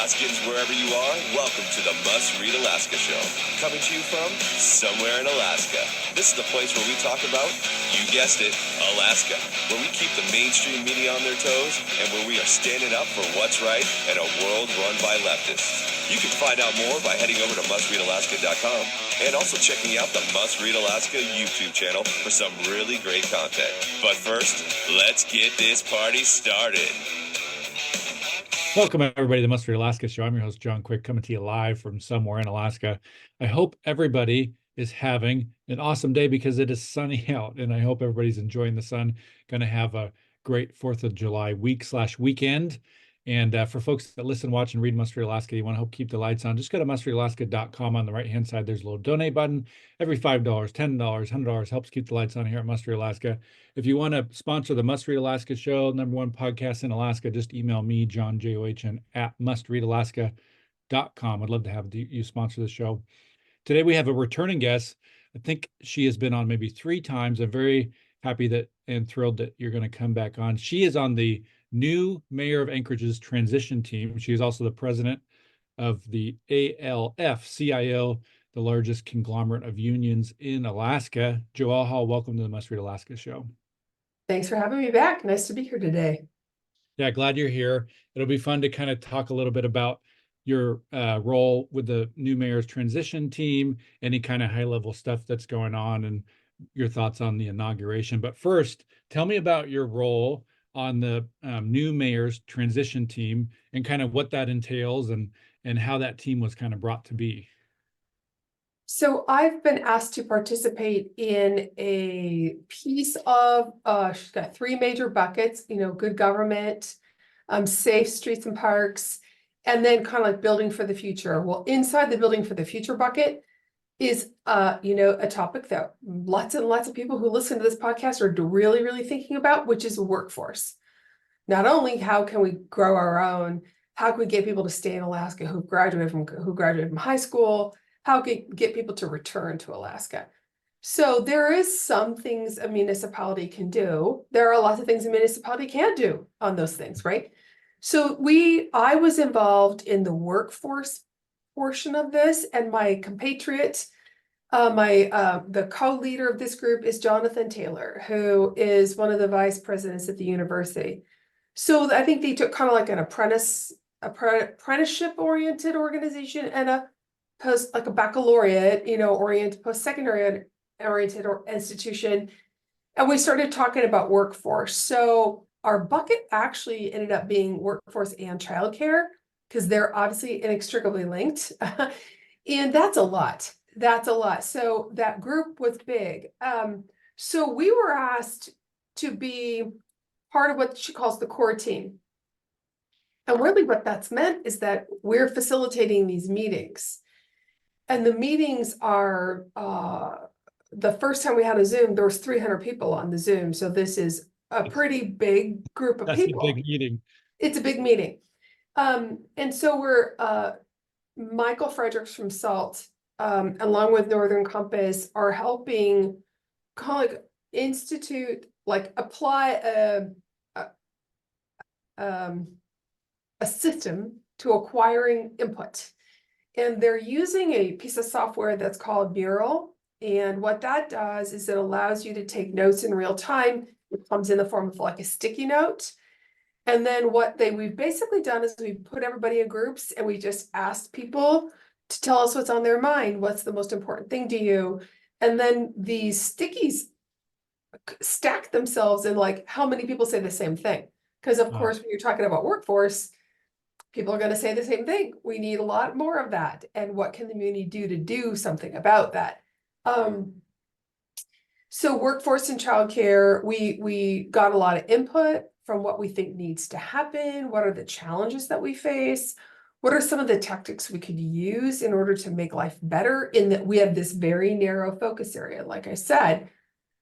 Alaskans, wherever you are, welcome to the Must Read Alaska Show. Coming to you from somewhere in Alaska. This is the place where we talk about, you guessed it, Alaska. Where we keep the mainstream media on their toes and where we are standing up for what's right in a world run by leftists. You can find out more by heading over to mustreadalaska.com and also checking out the Must Read Alaska YouTube channel for some really great content. But first, let's get this party started. Welcome, everybody, to the Must Read Alaska Show. I'm your host, John Quick, coming to you live from somewhere in Alaska. I hope everybody is having an awesome day because it is sunny out, and I hope everybody's enjoying the sun. Going to have a great 4th of July week/weekend. And for folks that listen, watch, and read Must Read Alaska, you want to help keep the lights on, just go to mustreadalaska.com. On the right-hand side, there's a little donate button. Every $5, $10, $100 helps keep the lights on here at Must Read Alaska. If you want to sponsor the Must Read Alaska Show, #1 podcast in Alaska, just email me, John, John, at mustreadalaska.com. I'd love to have you sponsor the show. Today, we have a returning guest. I think she has been on maybe 3 times. I'm very happy that and thrilled that you're going to come back on. She is on the new Mayor of Anchorage's transition team. She is also the president of the AFL-CIO, the largest conglomerate of unions in Alaska. Joelle Hall, welcome to the Must Read Alaska Show. Thanks for having me back. Nice to be here today. Yeah, glad you're here. It'll be fun to kind of talk a little bit about your role with the new mayor's transition team, any kind of high-level stuff that's going on, and your thoughts on the inauguration. But first, tell me about your role on the new mayor's transition team and kind of what that entails and how that team was kind of brought to be. So I've been asked to participate in a piece of, she's got 3 major buckets, good government, safe streets and parks, and then kind of like building for the future. Well, inside the building for the future bucket is, a topic that lots and lots of people who listen to this podcast are really, really thinking about, which is workforce. Not only how can we grow our own, how can we get people to stay in Alaska who graduated from high school, how can we get people to return to Alaska? So there is some things a municipality can do. There are lots of things a municipality can't do on those things, right? So I was involved in the workforce portion of this, and my compatriot, the co-leader of this group is Jonathan Taylor, who is one of the vice presidents at the university. So I think they took kind of like an apprenticeship oriented organization and a baccalaureate, oriented post-secondary oriented institution. And we started talking about workforce. So our bucket actually ended up being workforce and childcare, because they're obviously inextricably linked. And that's a lot. So that group was big. So we were asked to be part of what she calls the core team. And really what that's meant is that we're facilitating these meetings. And the meetings are, the first time we had a Zoom, there was 300 people on the Zoom. So this is a pretty big group of people. That's a big meeting. It's a big meeting. And so we're, Michael Fredericks from SALT, along with Northern Compass, are helping kind of apply a system to acquiring input. And they're using a piece of software that's called Mural. And what that does is it allows you to take notes in real time. It comes in the form of like a sticky note. And then what we've basically done is we put everybody in groups and we just asked people to tell us what's on their mind. What's the most important thing to you? And then these stickies stack themselves in like how many people say the same thing. Because of course, when you're talking about workforce, people are going to say the same thing. We need a lot more of that. And what can the community do to do something about that? So workforce and childcare, we got a lot of input from what we think needs to happen. What are the challenges that we face? What are some of the tactics we could use in order to make life better, in that we have this very narrow focus area, like I said.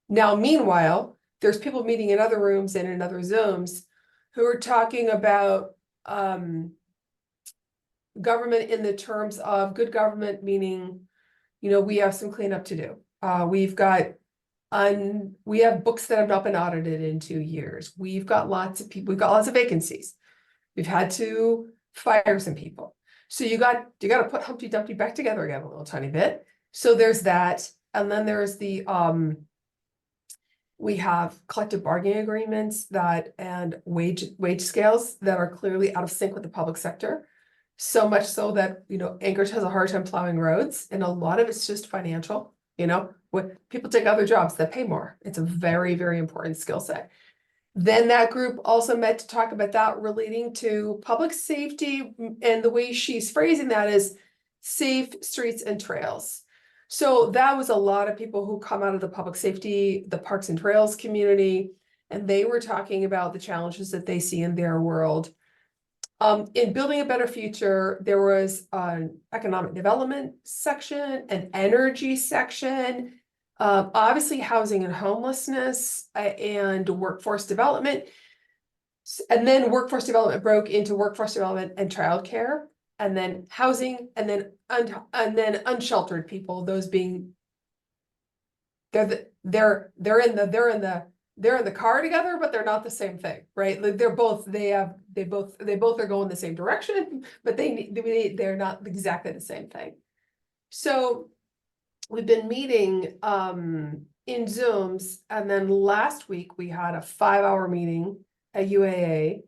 Now, meanwhile, there's people meeting in other rooms and in other Zooms who are talking about government in the terms of good government, meaning, we have some cleanup to do. We have books that have not been audited in 2 years. We've got lots of people, we've got lots of vacancies. We've had to fire some people. So you got to put Humpty Dumpty back together again a little tiny bit. So there's that. And then there's the we have collective bargaining agreements that and wage scales that are clearly out of sync with the public sector. So much so that, you know, Anchorage has a hard time plowing roads, and a lot of it's just financial. You know, when people take other jobs that pay more, it's a very, very important skill set. Then that group also met to talk about that relating to public safety, and the way she's phrasing that is safe streets and trails. So that was a lot of people who come out of the public safety, the parks and trails community, and they were talking about the challenges that they see in their world. In building a better future, there was an economic development section, an energy section, obviously housing and homelessness, and workforce development. And then workforce development broke into workforce development and childcare, and then housing, and then unsheltered people, those being they're in the car together, but they're not the same thing, right? Like they both are going the same direction, but they're not exactly the same thing. So we've been meeting in Zooms, and then last week we had a 5-hour meeting at UAA,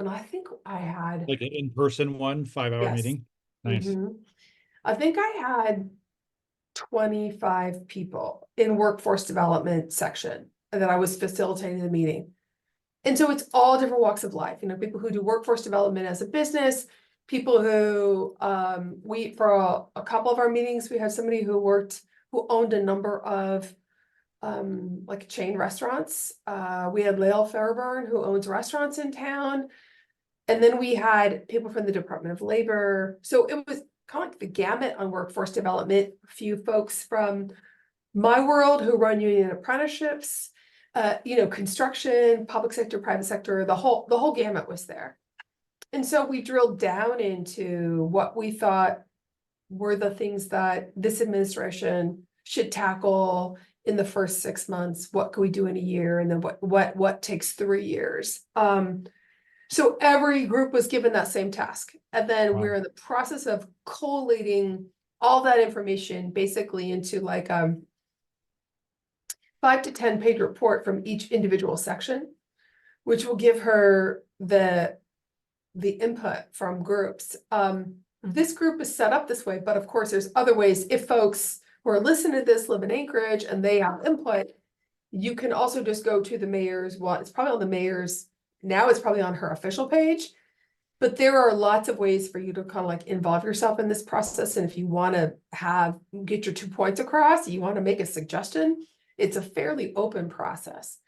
and I think I had Like an in-person one, 5-hour yes. meeting. Nice. I think I had 25 people in workforce development section that I was facilitating the meeting. And so it's all different walks of life, you know, people who do workforce development as a business, people who for a couple of our meetings, we had somebody who owned a number of like chain restaurants. We had Lael Fairburn, who owns restaurants in town. And then we had people from the Department of Labor. So it was kind of like the gamut on workforce development. A few folks from my world who run union apprenticeships, you know, construction, public sector, private sector, the whole gamut was there. And so we drilled down into what we thought were the things that this administration should tackle in the first 6 months. What can we do in a year? And then what takes 3 years? So every group was given that same task. And then Wow. we're in the process of collating all that information basically into like 5 to 10 page report from each individual section, which will give her the input from groups. This group is set up this way, but of course there's other ways. If folks who are listening to this live in Anchorage and they have input, you can also just go to the mayor's one. It's probably on the mayor's now, it's probably on her official page, but there are lots of ways for you to kind of like involve yourself in this process. And if you want to get your 2 points across, you want to make a suggestion, it's a fairly open process.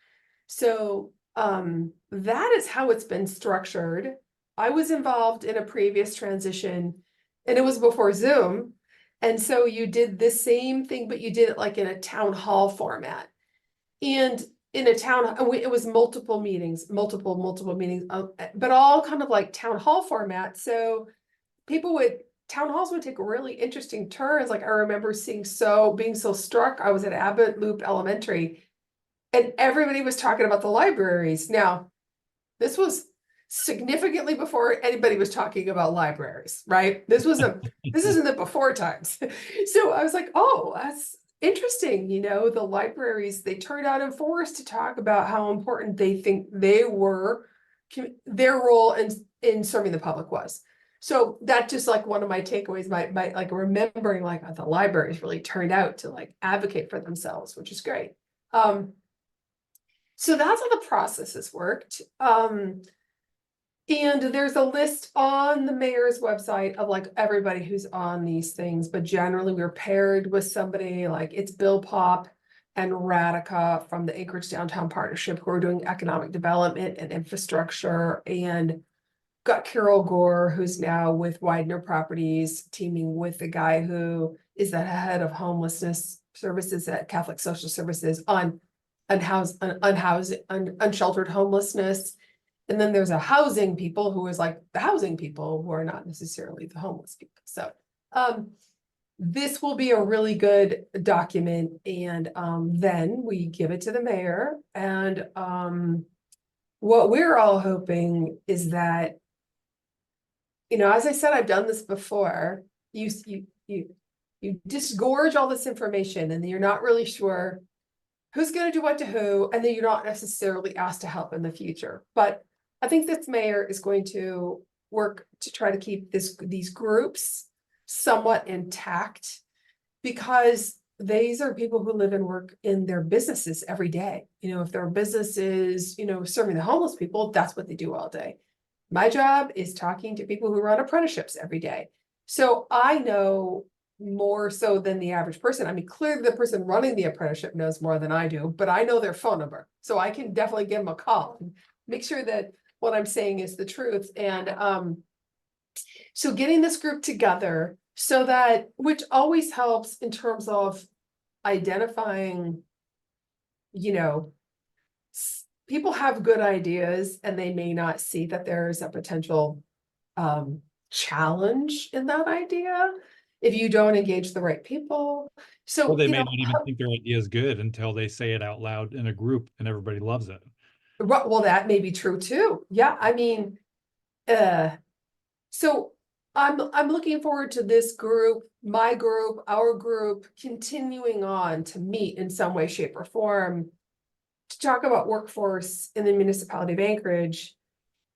So that is how it's been structured. I was involved in a previous transition, and it was before Zoom. And so you did the same thing, but you did it like in a town hall format. And in a town, it was multiple meetings, multiple meetings, but all kind of like town hall format. So town halls would take really interesting turns. Like I remember being so struck. I was at Abbott Loop Elementary, and everybody was talking about the libraries. Now, this was significantly before anybody was talking about libraries, right? This isn't the before times. So I was like, oh, that's interesting. You know, the libraries, they turned out in force to talk about how important they think their role in serving the public was. So that just like one of my takeaways, my like remembering like the libraries really turned out to like advocate for themselves, which is great. So that's how the process has worked. And there's a list on the mayor's website of like everybody who's on these things, but generally we're paired with somebody like it's Bill Pop and Radica from the Anchorage Downtown Partnership who are doing economic development and infrastructure, and got Carol Gore, who's now with Widener Properties, teaming with the guy who is the head of homelessness services at Catholic Social Services on unsheltered homelessness. And then there's a housing people who is like the housing people who are not necessarily the homeless people. So this will be a really good document, and then we give it to the mayor. And what we're all hoping is that as I said, I've done this before. You disgorge all this information and then you're not really sure who's going to do what to who, and then you're not necessarily asked to help in the future. But I think this mayor is going to work to try to keep these groups somewhat intact, because these are people who live and work in their businesses every day. If their business is, serving the homeless people, that's what they do all day. My job is talking to people who run apprenticeships every day. So I know more so than the average person. I mean, clearly the person running the apprenticeship knows more than I do, but I know their phone number. So I can definitely give them a call and make sure that what I'm saying is the truth. And so getting this group together so that, which always helps in terms of identifying, people have good ideas and they may not see that there's a potential challenge in that idea if you don't engage the right people. So, Well, they may not even think their idea is good until they say it out loud in a group and everybody loves it. well, that may be true too. Yeah, I mean, so I'm looking forward to this group, my group, our group, continuing on to meet in some way, shape, or form to talk about workforce in the municipality of Anchorage.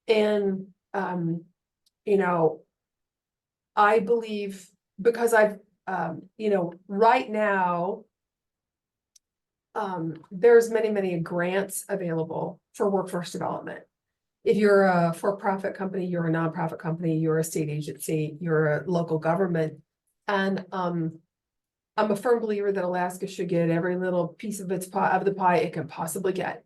And I believe, because I've right now there's many grants available for workforce development. If you're a for-profit company, you're a nonprofit company, you're a state agency, you're a local government. And I'm a firm believer that Alaska should get every little piece of the pie it can possibly get.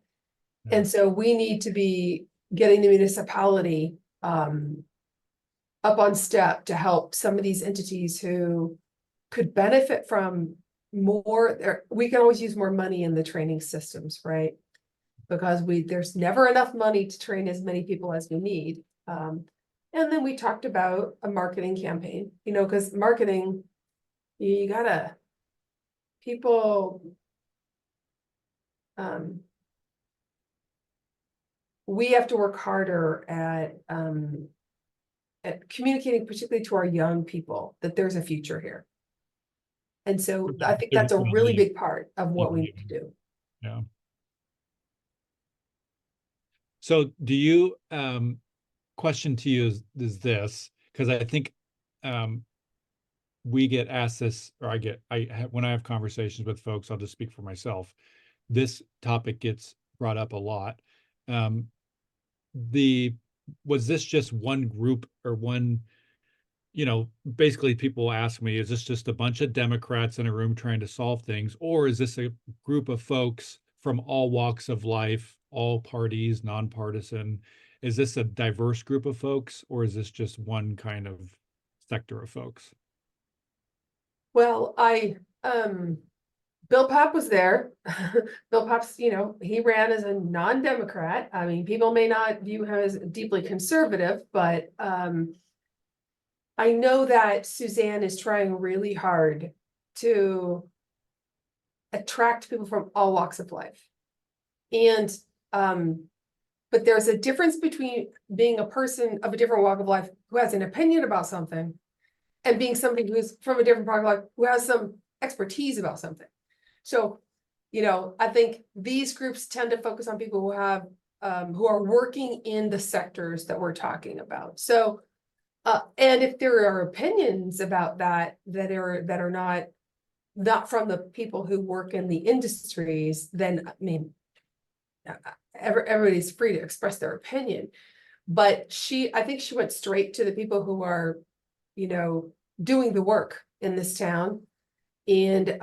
Yeah. And so we need to be getting the municipality up on step to help some of these entities who could benefit from more. We can always use more money in the training systems, right? Because there's never enough money to train as many people as we need. And then we talked about a marketing campaign, because marketing, you gotta, people, we have to work harder at communicating, particularly to our young people, that there's a future here. And so I think that's a really big part of what we need to do. Yeah. So do you, question to you is this, because I think we get asked this, or when I have conversations with folks, I'll just speak for myself. This topic gets brought up a lot. Was this just one group or one, basically people ask me, is this just a bunch of Democrats in a room trying to solve things? Or is this a group of folks from all walks of life, all parties, nonpartisan? Is this a diverse group of folks, or is this just one kind of sector of folks? Well, Bill Papp was there. Bill Papp's, he ran as a non-Democrat. I mean, people may not view him as deeply conservative, but I know that Suzanne is trying really hard to attract people from all walks of life. And but there's a difference between being a person of a different walk of life who has an opinion about something and being somebody who's from a different walk of life who has some expertise about something. So, I think these groups tend to focus on people who have who are working in the sectors that we're talking about. So, and if there are opinions about that are not from the people who work in the industries, then I mean, everybody's free to express their opinion. But I think she went straight to the people who are, doing the work in this town. And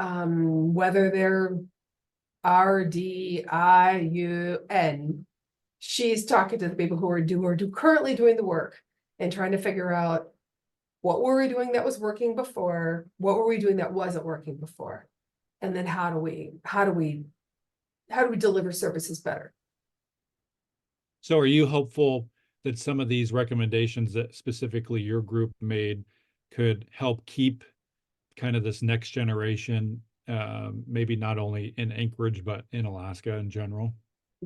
whether they're RDIUN, she's talking to the people who are currently doing the work and trying to figure out, what were we doing that was working before? What were we doing that wasn't working before? And then how do we deliver services better? So are you hopeful that some of these recommendations that specifically your group made could help keep kind of this next generation, maybe not only in Anchorage, but in Alaska in general?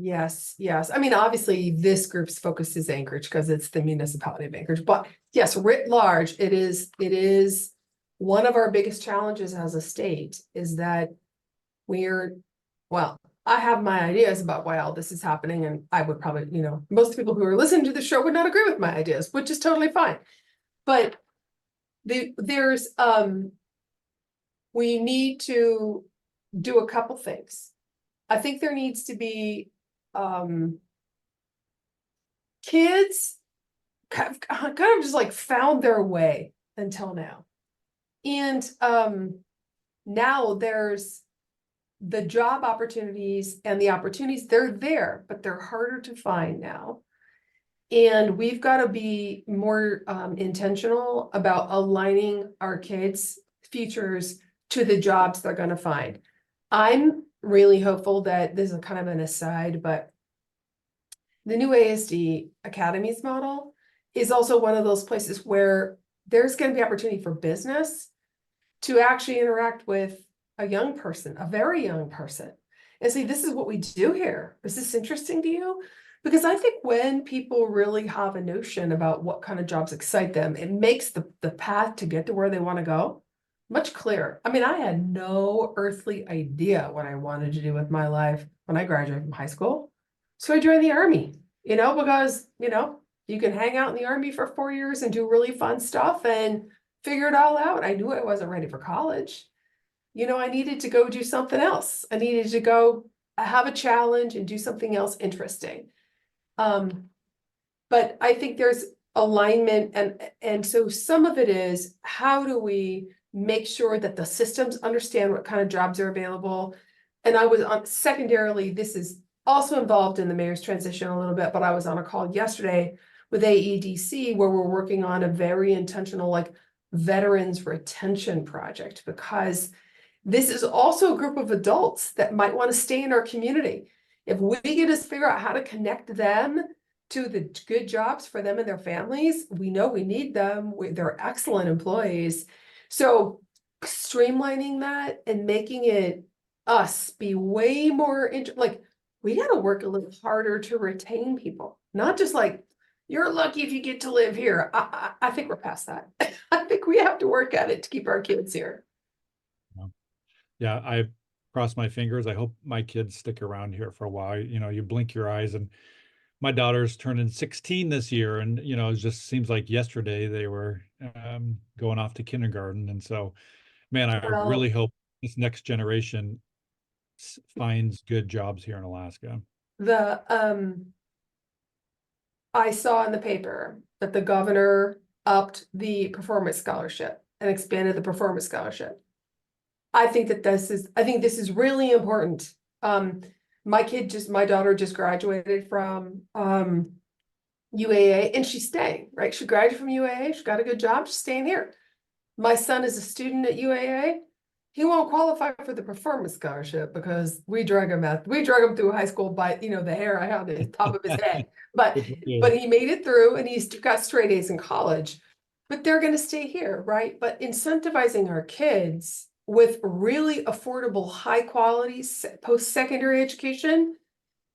Yes, yes. I mean, obviously, this group's focus is Anchorage because it's the municipality of Anchorage, but yes, writ large, it is one of our biggest challenges as a state is that we're, well, I have my ideas about why all this is happening, and I would probably, most people who are listening to the show would not agree with my ideas, which is totally fine. But there's we need to do a couple things. I think there needs to be kids kind of just like found their way until now. And now there's the job opportunities and the opportunities, they're there, but they're harder to find now. And we've got to be more intentional about aligning our kids' futures to the jobs they're going to find. I'm really hopeful that this is kind of an aside, but the new ASD Academies model is also one of those places where there's going to be opportunity for business to actually interact with a young person, a very young person, and say, this is what we do here. Is this interesting to you? Because I think when people really have a notion about what kind of jobs excite them, it makes the path to get to where they want to go much clearer. I mean, I had no earthly idea what I wanted to do with my life when I graduated from high school. So I joined the Army, because, you can hang out in the Army for 4 years and do really fun stuff and figure it all out. I knew I wasn't ready for college. I needed to go do something else. I needed to go have a challenge and do something else interesting. But I think there's alignment, and so some of it is, how do we make sure that the systems understand what kind of jobs are available? And I was on, secondarily, this is also involved in the mayor's transition a little bit, but I was on a call yesterday with AEDC where we're working on a very intentional, like, veterans retention project, because this is also a group of adults that might want to stay in our community. If we get to figure out how to connect them to the good jobs for them and their families, we know we need them. They're excellent employees. So streamlining that and making it us be way more, like, we got to work a little harder to retain people, not just like, you're lucky if you get to live here. I think we're past that. I think we have to work at it to keep our kids here. Yeah, I cross my fingers. I hope my kids stick around here for a while. You blink your eyes, and my daughter's turning 16 this year, and it just seems like yesterday they were going off to kindergarten. And so, man, I Well, really hope this next generation finds good jobs here in Alaska. I saw in the paper that the governor upped the performance scholarship and expanded the performance scholarship. I think this is really important. My daughter just graduated from UAA, and she's staying, right? She graduated from UAA, she got a good job, she's staying here. My son is a student at UAA. He won't qualify for the performance scholarship because we drug him through high school by, the hair I had on the top of his head. But he made it through, and he's got straight A's in college. But they're going to stay here, right? But incentivizing our kids with really affordable, high quality post-secondary education,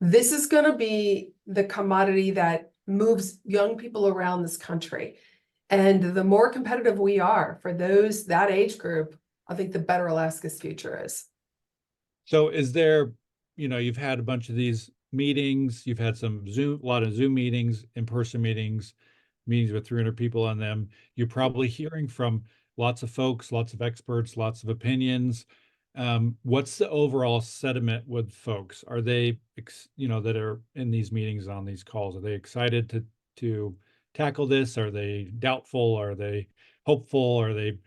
this is going to be the commodity that moves young people around this country. And the more competitive we are for that age group, I think the better Alaska's future is. So is there, you've had a bunch of these meetings, you've had a lot of Zoom meetings, in-person meetings with 300 people on them. You're probably hearing from lots of folks, lots of experts, lots of opinions. What's the overall sentiment with folks? Are they, that are in these meetings, on these calls, are they excited to tackle this? Are they doubtful? Are they hopeful? Are they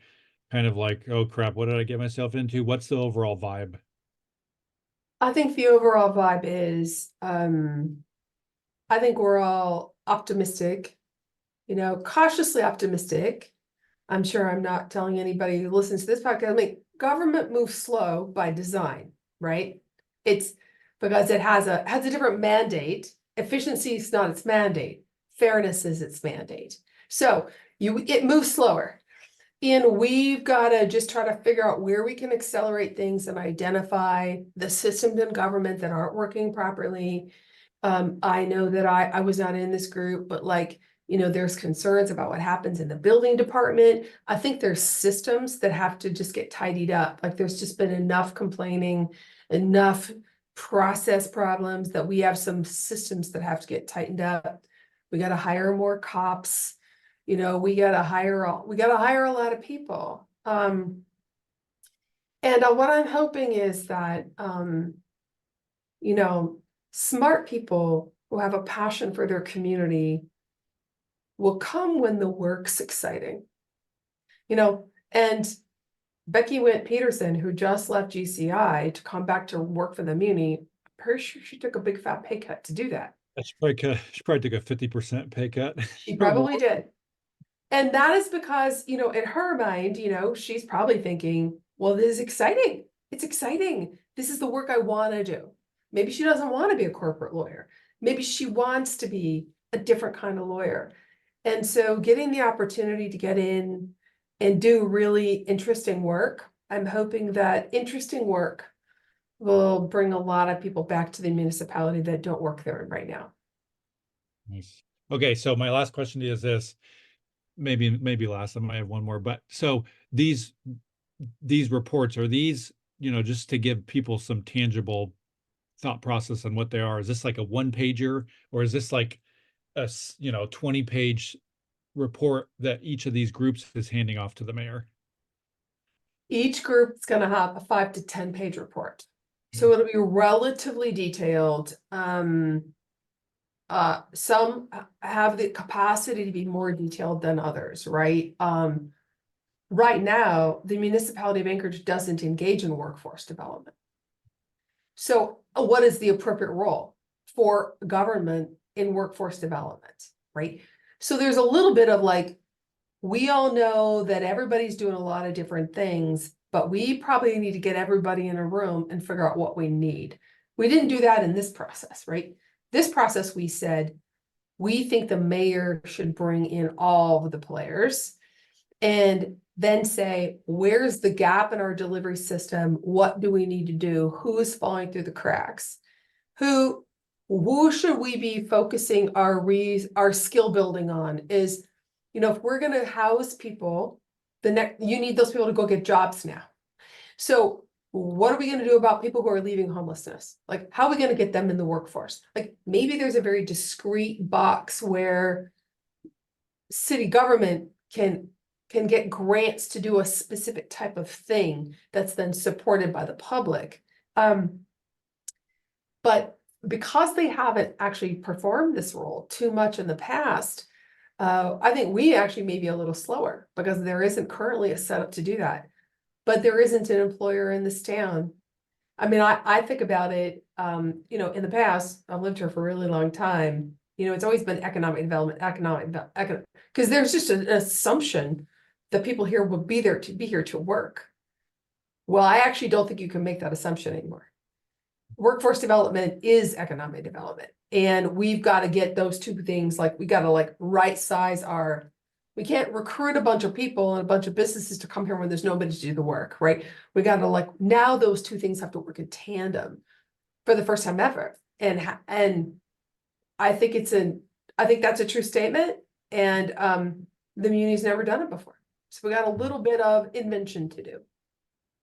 kind of like, oh crap, what did I get myself into? What's the overall vibe? I think the overall vibe is, I think we're all optimistic, cautiously optimistic. I'm sure I'm not telling anybody who listens to this podcast, I mean, government moves slow by design, right? It's because it has a different mandate. Efficiency is not its mandate. Fairness is its mandate. So it moves slower. And we've got to just try to figure out where we can accelerate things and identify the systems in government that aren't working properly. I know that I was not in this group, but like, there's concerns about what happens in the building department. I think there's systems that have to just get tidied up. Like there's just been enough complaining, enough process problems that we have some systems that have to get tightened up. We got to hire more cops. We got to hire a lot of people. And what I'm hoping is that, smart people who have a passion for their community will come when the work's exciting. And Becky Wint Peterson, who just left GCI to come back to work for the Muni, I'm pretty sure she took a big fat pay cut to do that. She probably took a 50% pay cut. She probably did. And that is because, in her mind, she's probably thinking, well, this is exciting. It's exciting. This is the work I want to do. Maybe she doesn't want to be a corporate lawyer. Maybe she wants to be a different kind of lawyer. And so getting the opportunity to get in and do really interesting work, I'm hoping that interesting work will bring a lot of people back to the municipality that don't work there right now. Nice. Okay, so my last question is this. Maybe last, I might have one more, but so these reports are these, just to give people some tangible thought process on what they are. Is this like a one pager, or is this like a 20-page report that each of these groups is handing off to the mayor? Each group is going to have a 5 to 10 page report. So it'll be relatively detailed. Some have the capacity to be more detailed than others, right? Right now, the municipality of Anchorage doesn't engage in workforce development. So what is the appropriate role for government in workforce development, right? So there's a little bit of like, we all know that everybody's doing a lot of different things, but we probably need to get everybody in a room and figure out what we need. We didn't do that in this process, right? This process, we said, we think the mayor should bring in all of the players and then say, where's the gap in our delivery system? What do we need to do? Who is falling through the cracks? Who should we be focusing our skill building on? Is, if we're going to house people, you need those people to go get jobs now. So what are we going to do about people who are leaving homelessness? Like, how are we going to get them in the workforce? Like, maybe there's a very discrete box where city government can get grants to do a specific type of thing that's then supported by the public. But because they haven't actually performed this role too much in the past, I think we actually may be a little slower because there isn't currently a setup to do that. But there isn't an employer in this town. I mean, I think about it, in the past, I've lived here for a really long time. It's always been economic development, because there's just an assumption that people here will be here to work. Well, I actually don't think you can make that assumption anymore. Workforce development is economic development. And we've got to get those two things, like we got to right size we can't recruit a bunch of people and a bunch of businesses to come here when there's nobody to do the work, right? We got to now those two things have to work in tandem for the first time ever. And I think that's a true statement. And the Muni's never done it before. So we got a little bit of invention to do.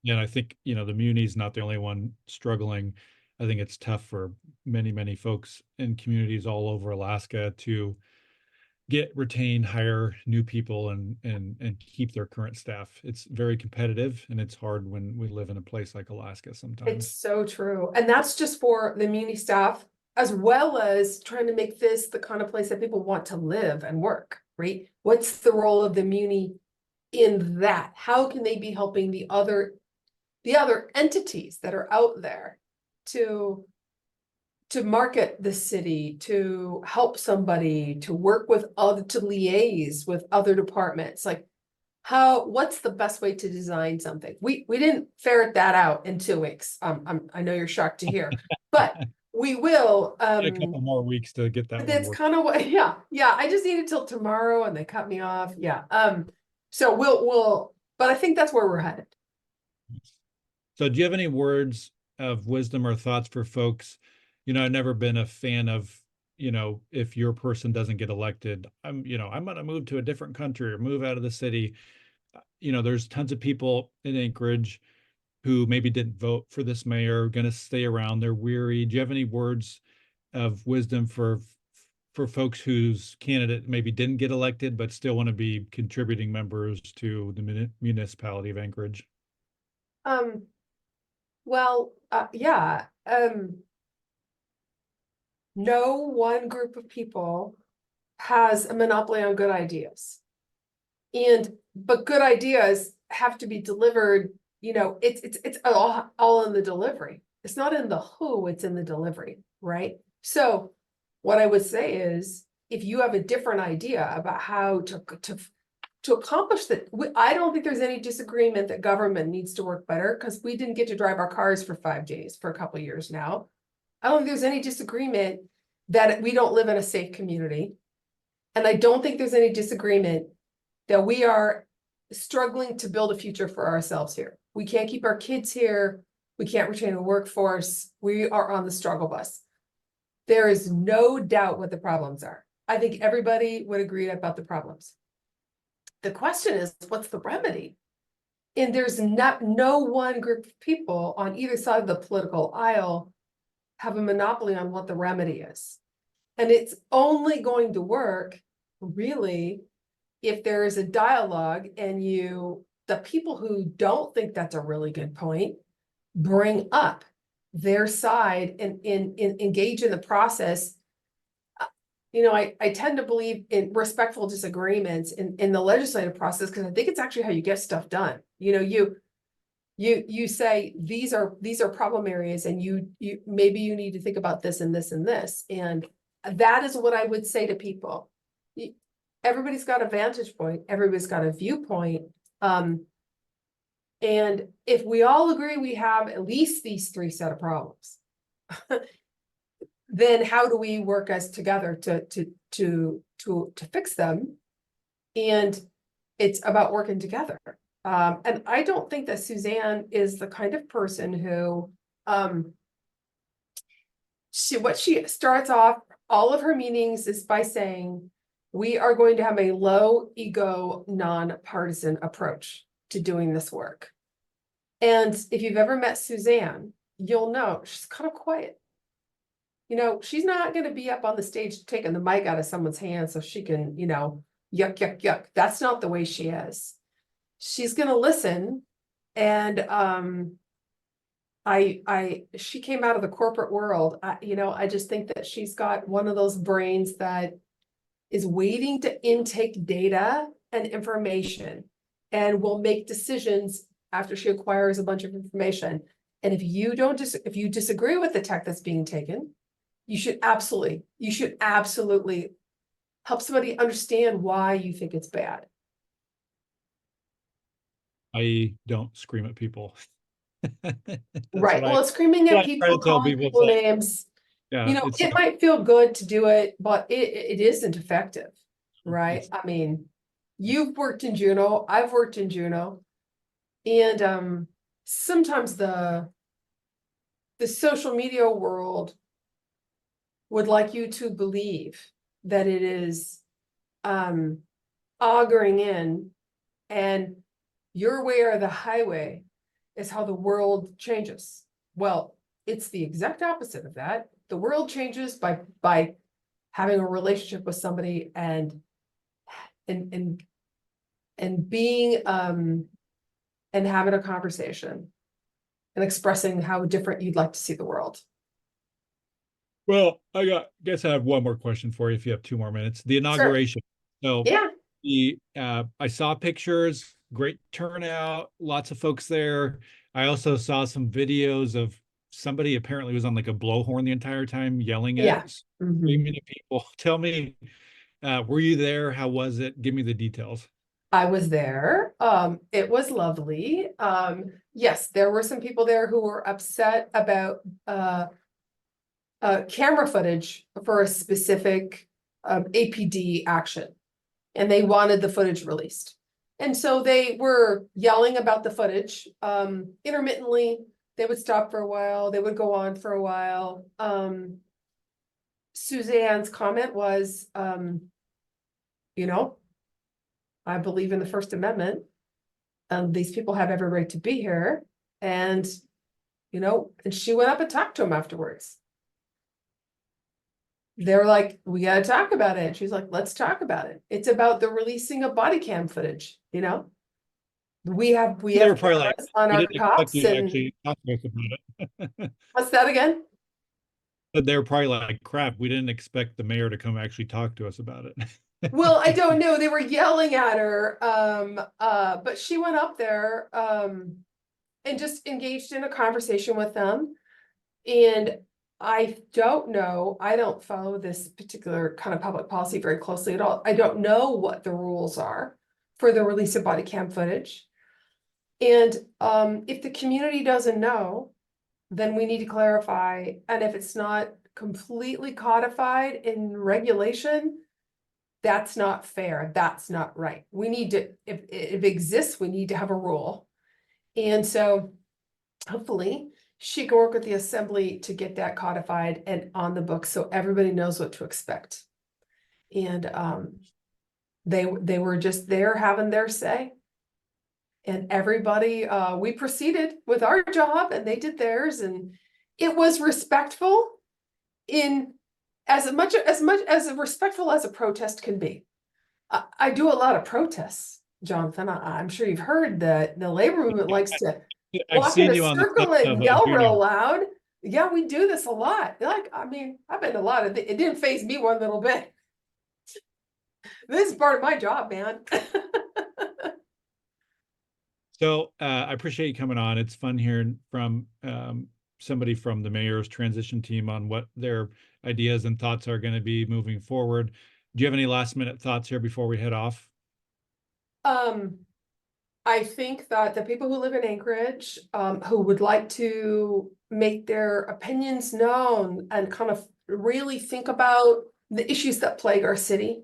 Yeah, and I think, the Muni's not the only one struggling. I think it's tough for many, many folks in communities all over Alaska to retain, hire new people and keep their current staff. It's very competitive, and it's hard when we live in a place like Alaska sometimes. It's so true. And that's just for the Muni staff, as well as trying to make this the kind of place that people want to live and work, right? What's the role of the Muni in that? How can they be helping the other entities that are out there to market the city, to help somebody, to work with to liaise with other departments? Like, what's the best way to design something? We didn't ferret that out in 2 weeks. I know you're shocked to hear, but we will. A couple more weeks to get that. That's kind of what, yeah. I just needed till tomorrow and they cut me off. Yeah. So but I think that's where we're headed. So do you have any words of wisdom or thoughts for folks? I've never been a fan of, if your person doesn't get elected, I'm going to move to a different country or move out of the city. There's tons of people in Anchorage who maybe didn't vote for this mayor, going to stay around. They're weary. Do you have any words of wisdom for folks whose candidate maybe didn't get elected, but still want to be contributing members to the municipality of Anchorage? Well, yeah, no one group of people has a monopoly on good ideas. But good ideas have to be delivered, it's all in the delivery. It's not in the who, it's in the delivery, right? So what I would say is, if you have a different idea about how to accomplish that, I don't think there's any disagreement that government needs to work better, because we didn't get to drive our cars for 5 days for a couple of years now. I don't think there's any disagreement that we don't live in a safe community. And I don't think there's any disagreement that we are struggling to build a future for ourselves here. We can't keep our kids here. We can't retain a workforce. We are on the struggle bus. There is no doubt what the problems are. I think everybody would agree about the problems. The question is, what's the remedy? And there's no one group of people on either side of the political aisle have a monopoly on what the remedy is. And it's only going to work, really, if there is a dialogue and the people who don't think that's a really good point, bring up their side and engage in the process. I tend to believe in respectful disagreements in the legislative process, because I think it's actually how you get stuff done. You say these are problem areas, and you maybe you need to think about this and this and this. And that is what I would say to people. Everybody's got a vantage point, everybody's got a viewpoint. And if we all agree we have at least these 3 set of problems, then how do we work as together to fix them? And it's about working together. And I don't think that Suzanne is the kind of person who she starts off all of her meetings is by saying, we are going to have a low ego, nonpartisan approach to doing this work. And if you've ever met Suzanne, you'll know she's kind of quiet. She's not going to be up on the stage taking the mic out of someone's hand so she can, yuck, yuck, yuck. That's not the way she is. She's going to listen. And she came out of the corporate world. I just think that she's got one of those brains that is waiting to intake data and information, and will make decisions after she acquires a bunch of information. And if you disagree with the tech that's being taken, you should absolutely help somebody understand why you think it's bad. I don't scream at people. Right. Well, it's screaming at people, calling people names. Yeah, it might feel good to do it, but it isn't effective, right? I mean, you've worked in Juneau, I've worked in Juneau, and sometimes the social media world would like you to believe that it is auguring in, and your way or the highway is how the world changes. Well, it's the exact opposite of that. The world changes by having a relationship with somebody and being and having a conversation and expressing how different you'd like to see the world. Well, guess I have one more question for you if you have 2 more minutes. The inauguration. Sure. So yeah, I saw pictures, great turnout, lots of folks there. I also saw some videos of somebody apparently was on like a blowhorn the entire time, yelling at, screaming at people. Tell me, were you there? How was it? Give me the details. I was there. It was lovely. Yes, there were some people there who were upset about camera footage for a specific APD action, and they wanted the footage released. And so they were yelling about the footage, intermittently, they would stop for a while, they would go on for a while. Suzanne's comment was, you know, I believe in the First Amendment. These people have every right to be here, and, you know, and she went up and talked to him afterwards. They're like, we gotta talk about it. She's like, let's talk about it. It's about the releasing of body cam footage, you know? We have They were probably like, cameras on we our didn't expect cops you to and actually talk to us about it. what's that again? But they were probably like, crap, we didn't expect the mayor to come actually talk to us about it. Well, I don't know. They were yelling at her. But she went up there, and just engaged in a conversation with them. And I don't know, I don't follow this particular kind of public policy very closely at all. I don't know what the rules are for the release of body cam footage. And if the community doesn't know, then we need to clarify. And if it's not completely codified in regulation, that's not fair. That's not right. We need to, if it exists, we need to have a rule. And so hopefully she can work with the assembly to get that codified and on the book so everybody knows what to expect. And they were just there having their say. And everybody, we proceeded with our job and they did theirs, and it was respectful in as much as respectful as a protest can be. I do a lot of protests, Jonathan. I'm sure you've heard that the labor movement likes to I've walk in seen a you on the circle clips and of yell Junior. real loud. Yeah, we do this a lot. Like, I mean, I've been to a lot of it didn't faze me one little bit. This is part of my job, man. So I appreciate you coming on. It's fun hearing from somebody from the mayor's transition team on what their ideas and thoughts are going to be moving forward. Do you have any last minute thoughts here before we head off? I think that the people who live in Anchorage, who would like to make their opinions known and kind of really think about the issues that plague our city,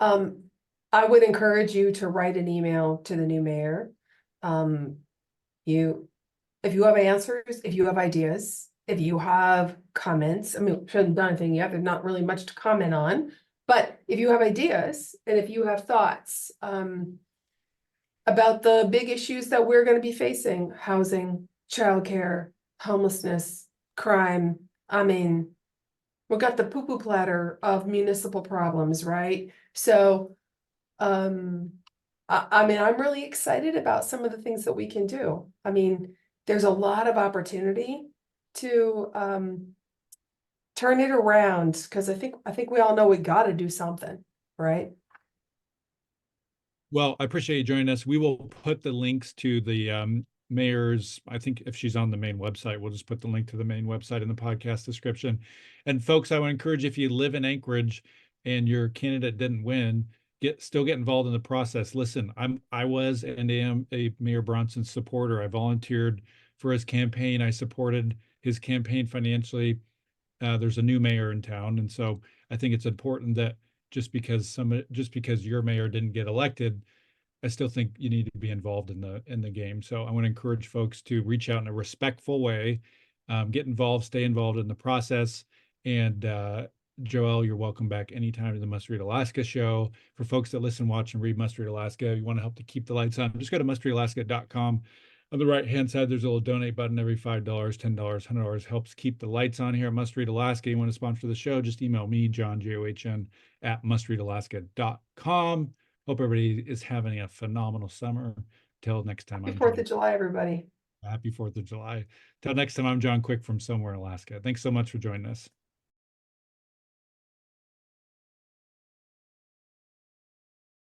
I would encourage you to write an email to the new mayor. If you have answers, if you have ideas, if you have comments, I mean, we haven't done anything yet, there's not really much to comment on, but if you have ideas and if you have thoughts, about the big issues that we're going to be facing: housing, childcare, homelessness, crime. I mean, we've got the poo-poo platter of municipal problems, right? So, I mean, I'm really excited about some of the things that we can do. I mean, there's a lot of opportunity to turn it around, because I think we all know we got to do something, right? Well, I appreciate you joining us. We will put the links to the mayor's, I think if she's on the main website, we'll just put the link to the main website in the podcast description. And folks, I would encourage, if you live in Anchorage and your candidate didn't win, still get involved in the process. Listen, I was and am a Mayor Bronson supporter. I volunteered for his campaign. I supported his campaign financially. There's a new mayor in town, and so I think it's important that just because your mayor didn't get elected, I still think you need to be involved in the game. So I want to encourage folks to reach out in a respectful way, get involved, stay involved in the process. And Joelle, you're welcome back anytime to the Must Read Alaska show. For folks that listen, watch, and read Must Read Alaska, you want to help to keep the lights on, just go to mustreadalaska.com. On the right-hand side, there's a little donate button. Every $5, $10, $100 helps keep the lights on here at Must Read Alaska. You want to sponsor the show, just email me, John, JOHN, at mustreadalaska.com. Hope everybody is having a phenomenal summer. Till next time. Happy 4th of July, everybody. Happy 4th of July. Till next time, I'm John Quick from somewhere in Alaska. Thanks so much for joining us.